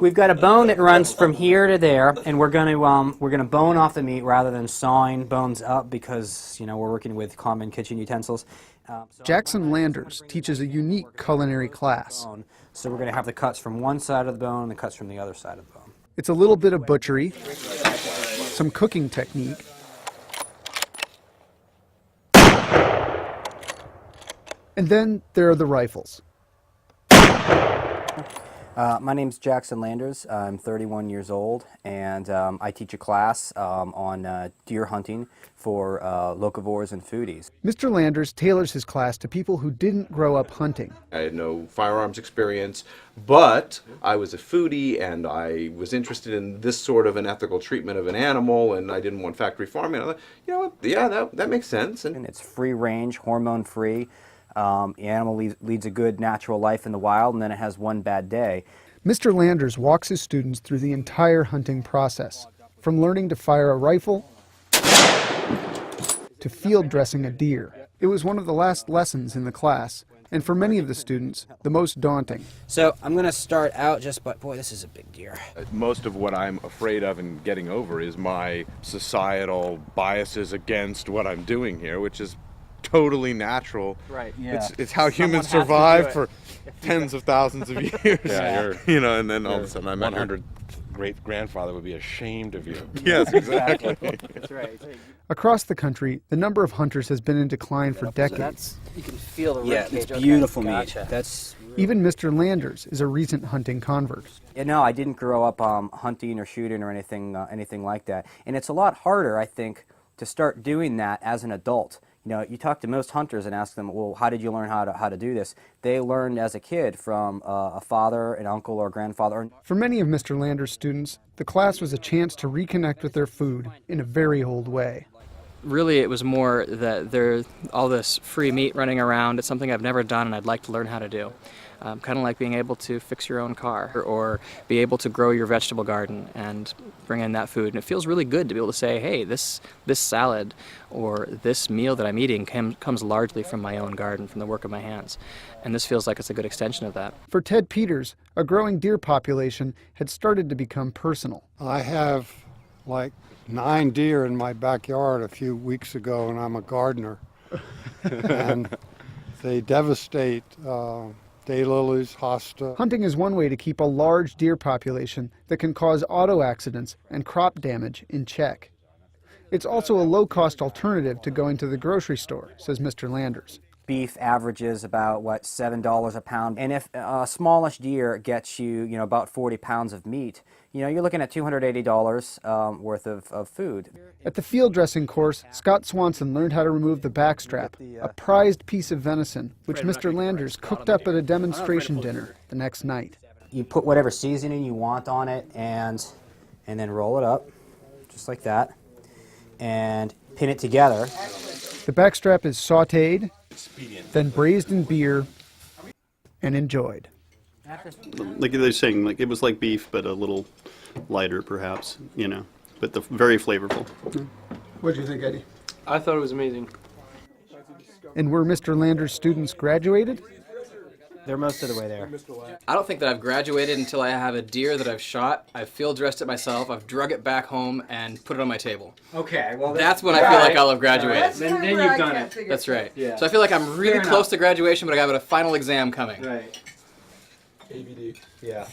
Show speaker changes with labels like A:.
A: We've got a bone that runs from here to there, and we're going to bone off the meat rather than sawing bones up because we're working with common kitchen utensils.
B: Jackson Landers teaches a unique culinary class.
A: So we're going to have the cuts from one side of the bone and the cuts from the other side of the bone.
B: It's a little bit of butchery, some cooking technique, and then there are the rifles.
A: My name's Jackson Landers. I'm 31 years old, and I teach a class on deer hunting for locavores and foodies.
B: Mr. Landers tailors his class to people who didn't grow up hunting.
C: I had no firearms experience, but I was a foodie, and I was interested in this sort of an ethical treatment of an animal, and I didn't want factory farming. I thought, yeah, that makes sense.
A: And it's free range, hormone free. The animal leads a good natural life in the wild, and then it has one bad day.
B: Mr. Landers walks his students through the entire hunting process, from learning to fire a rifle to field dressing a deer. It was one of the last lessons in the class, and for many of the students, the most daunting.
A: So I'm going to start out boy, this is a big deer.
D: Most of what I'm afraid of and getting over is my societal biases against what I'm doing here, which is totally natural.
A: Right. Yeah.
D: It's how humans survive for tens of thousands of years.
E: Yeah,
D: and then all of a sudden I'm
E: 100th great-grandfather would be ashamed of you.
D: Yes, exactly.
A: That's right.
B: Across the country, the number of hunters has been in decline for decades.
A: You can feel the rib cage. It's beautiful meat. That's
B: even Mr. Landers is a recent hunting convert.
A: No, I didn't grow up hunting or shooting or anything like that. And it's a lot harder, I think, to start doing that as an adult. You talk to most hunters and ask them, well, how did you learn how to do this? They learned as a kid from a father, an uncle, or grandfather.
B: For many of Mr. Landers' students, the class was a chance to reconnect with their food in a very old way.
F: Really, it was more that there's all this free meat running around. It's something I've never done and I'd like to learn how to do. Kind of like being able to fix your own car or be able to grow your vegetable garden and bring in that food. And it feels really good to be able to say, hey, this salad or this meal that I'm eating comes largely from my own garden, from the work of my hands. And this feels like it's a good extension of that.
B: For Ted Peters, a growing deer population had started to become personal.
G: I have like 9 deer in my backyard a few weeks ago, and I'm a gardener. And they devastate daylilies, hosta.
B: Hunting is one way to keep a large deer population that can cause auto accidents and crop damage in check. It's also a low-cost alternative to going to the grocery store, says Mr. Landers.
A: Beef averages about, $7 a pound. And if a smallish deer gets you, about 40 pounds of meat, you're looking at $280 worth of food.
B: At the field dressing course, Scott Swanson learned how to remove the backstrap, a prized piece of venison, which Mr. Landers cooked up at a demonstration dinner the next night.
A: You put whatever seasoning you want on it and then roll it up, just like that, and pin it together.
B: The backstrap is sautéed, then braised in beer and enjoyed.
H: Like they're saying, it was like beef, but a little lighter, perhaps, but very flavorful.
B: What did you think, Eddie?
I: I thought it was amazing.
B: And were Mr. Landers' students graduated?
A: They're most of the way there.
F: I don't think that I've graduated until I have a deer that I've shot, I've field dressed it myself, I've drug it back home and put it on my table.
A: Okay, well
F: that's when I feel like I'll have graduated.
A: Then you've done it.
F: That's right.
A: Yeah.
F: So I feel like I'm really close to graduation, but I got a final exam coming.
A: Right.
I: ABD.
A: Yeah.